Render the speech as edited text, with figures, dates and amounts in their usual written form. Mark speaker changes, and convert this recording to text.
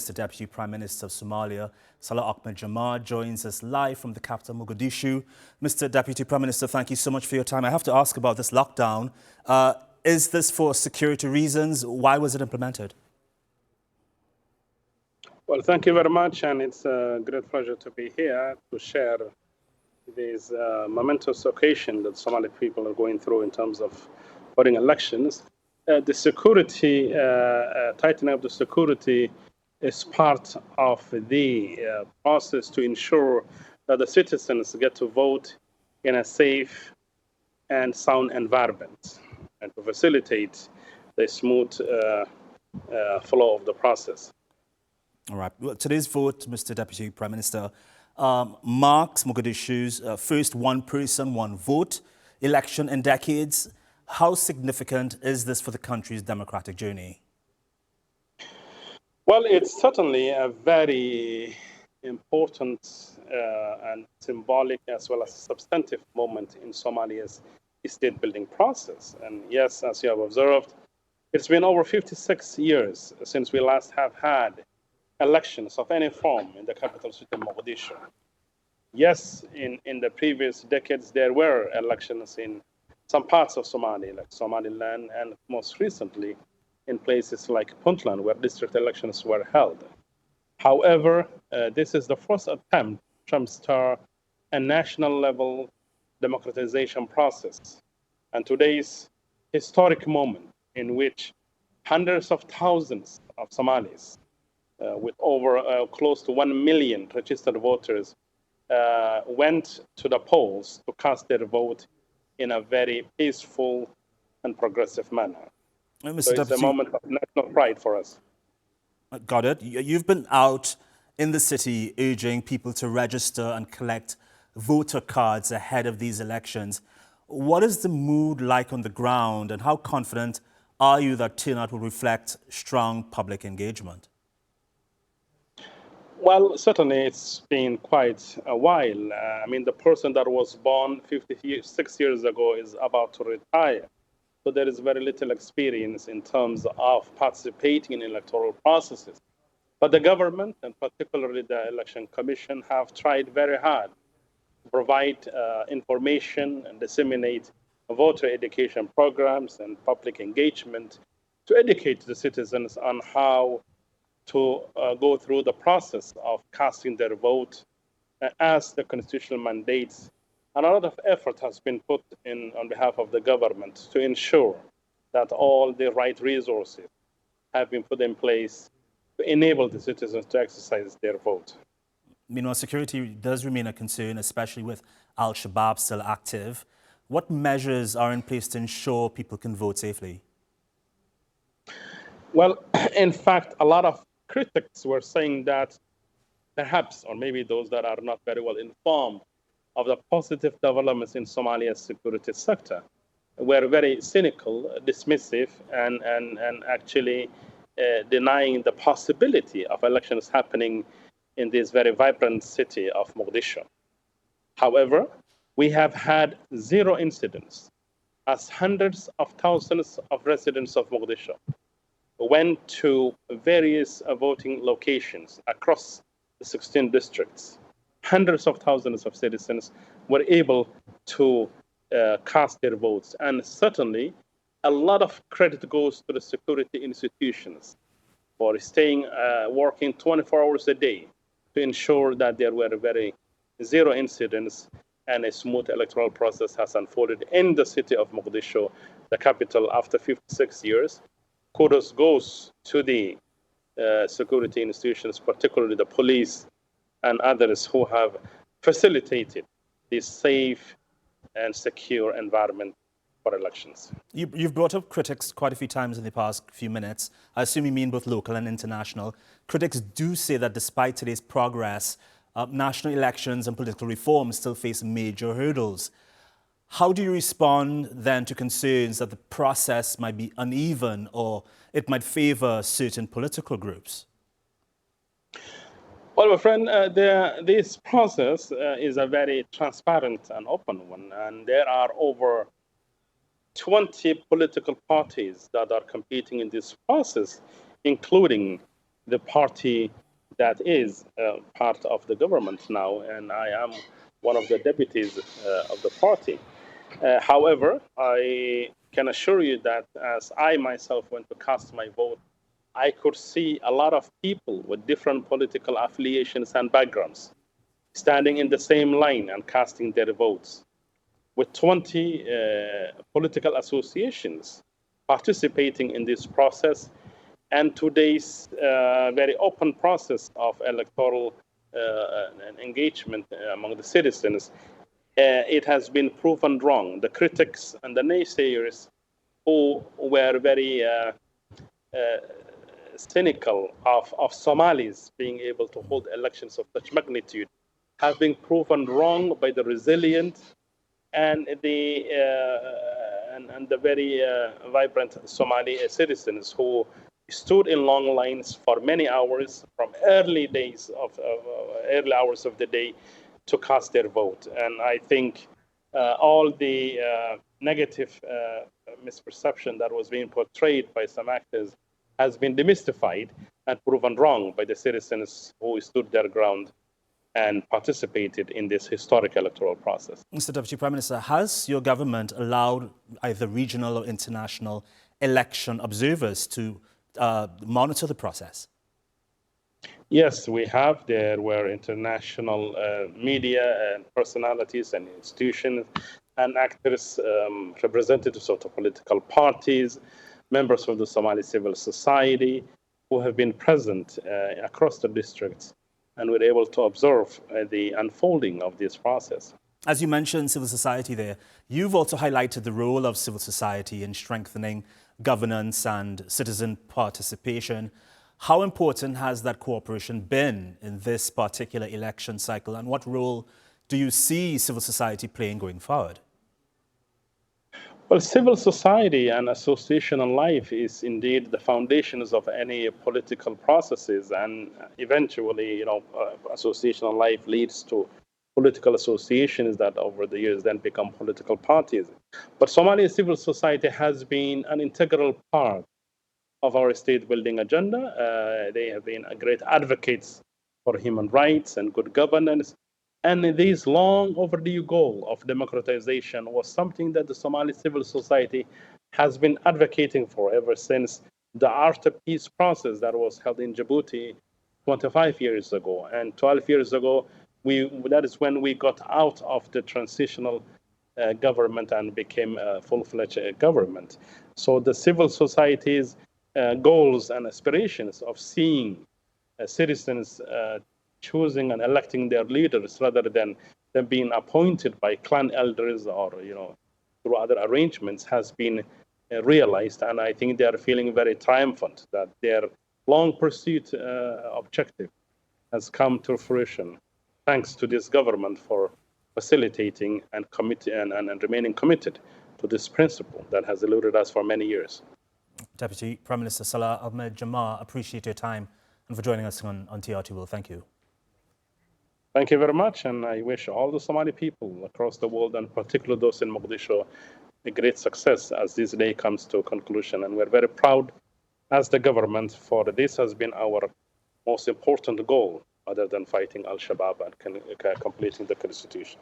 Speaker 1: The Deputy Prime Minister of Somalia, Salah Ahmed Jama, joins us live from the capital, Mogadishu. Mr. Deputy Prime Minister, thank you so much for your time. I have to ask about this lockdown. Is this for security reasons? Why was it implemented?
Speaker 2: Well, thank you very much, and it's a great pleasure to be here to share this momentous occasion that Somali people are going through in terms of voting elections. The security, tightening up the security is part of the process to ensure that the citizens get to vote in a safe and sound environment and to facilitate the smooth flow of the process.
Speaker 1: All right. Well, today's vote, Mr. Deputy Prime Minister, marks Mogadishu's first one-person, one-vote election in decades. How significant is this for the country's democratic journey?
Speaker 2: Well, it's certainly a very important and symbolic as well as substantive moment in Somalia's state-building process. And yes, as you have observed, it's been over 56 years since we last have had elections of any form in the capital city, Mogadishu. Yes, in the previous decades, there were elections in some parts of Somalia, like Somaliland, and most recently in places like Puntland, where district elections were held. However, this is the first attempt to jumpstart a national-level democratization process. And today's historic moment in which hundreds of thousands of Somalis, with over close to 1 million registered voters, went to the polls to cast their vote in a very peaceful and progressive manner. So it's a moment of national pride for us.
Speaker 1: Got it. You've been out in the city urging people to register and collect voter cards ahead of these elections. What is the mood like on the ground, and how confident are you that turnout will reflect strong public engagement?
Speaker 2: Well, certainly it's been quite a while. I mean, the person that was born 56 years ago is about to retire. So there is very little experience in terms of participating in electoral processes. But the government, and particularly the Election Commission, have tried very hard to provide information and disseminate voter education programs and public engagement to educate the citizens on how to go through the process of casting their vote as the constitutional mandates. And a lot of effort has been put in on behalf of the government to ensure that all the right resources have been put in place to enable the citizens to exercise their vote.
Speaker 1: Meanwhile, security does remain a concern, especially with Al-Shabaab still active. What measures are in place to ensure people can vote safely?
Speaker 2: Well, in fact, a lot of critics were saying that perhaps, or maybe those that are not very well informed of the positive developments in Somalia's security sector, were very cynical, dismissive, and actually denying the possibility of elections happening in this very vibrant city of Mogadishu. However, we have had zero incidents, as hundreds of thousands of residents of Mogadishu went to various voting locations across the 16 districts. Hundreds of thousands of citizens were able to cast their votes. And certainly, a lot of credit goes to the security institutions for staying, working 24 hours a day to ensure that there were very zero incidents and a smooth electoral process has unfolded in the city of Mogadishu, the capital, after 56 years. Kudos goes to the security institutions, particularly the police and others who have facilitated this safe and secure environment for elections.
Speaker 1: You've brought up critics quite a few times in the past few minutes. I assume you mean both local and international. Critics do say that despite today's progress, national elections and political reforms still face major hurdles. How do you respond then to concerns that the process might be uneven or it might favor certain political groups?
Speaker 2: Well, my friend, this process is a very transparent and open one, and there are over 20 political parties that are competing in this process, including the party that is part of the government now, and I am one of the deputies of the party. However, I can assure you that as I myself went to cast my vote, I could see a lot of people with different political affiliations and backgrounds standing in the same line and casting their votes, with 20 political associations participating in this process. And today's very open process of electoral engagement among the citizens, it has been proven wrong. The critics and the naysayers who were very cynical of Somalis being able to hold elections of such magnitude have been proven wrong by the resilient and the very vibrant Somali citizens who stood in long lines for many hours from early hours of the day to cast their vote. And I think all the negative misperception that was being portrayed by some actors has been demystified and proven wrong by the citizens who stood their ground and participated in this historic electoral process.
Speaker 1: Mr. Deputy Prime Minister, has your government allowed either regional or international election observers to monitor the process?
Speaker 2: Yes, we have. There were international media and personalities and institutions and actors, representatives of the political parties, members of the Somali civil society, who have been present across the districts and were able to observe the unfolding of this process.
Speaker 1: As you mentioned civil society there, you've also highlighted the role of civil society in strengthening governance and citizen participation. How important has that cooperation been in this particular election cycle, and what role do you see civil society playing going forward?
Speaker 2: Well, civil society and associational life is indeed the foundations of any political processes, and eventually, associational life leads to political associations that over the years then become political parties. But Somali civil society has been an integral part of our state building agenda. They have been great advocates for human rights and good governance. And this long overdue goal of democratization was something that the Somali civil society has been advocating for ever since the Art Peace process that was held in Djibouti 25 years ago. And 12 years ago, that is when we got out of the transitional government and became a full-fledged government. So the civil society's goals and aspirations of seeing citizens choosing and electing their leaders rather than them being appointed by clan elders or through other arrangements has been realized, and I think they are feeling very triumphant that their long pursuit objective has come to fruition thanks to this government for facilitating and remaining committed to this principle that has eluded us for many years.
Speaker 1: Deputy Prime Minister Salah Ahmed Jama, appreciate your time and for joining us on TRT World. Thank you.
Speaker 2: Thank you very much, and I wish all the Somali people across the world, and particularly those in Mogadishu, a great success as this day comes to a conclusion. And we're very proud as the government for this has been our most important goal other than fighting Al-Shabaab and completing the constitution.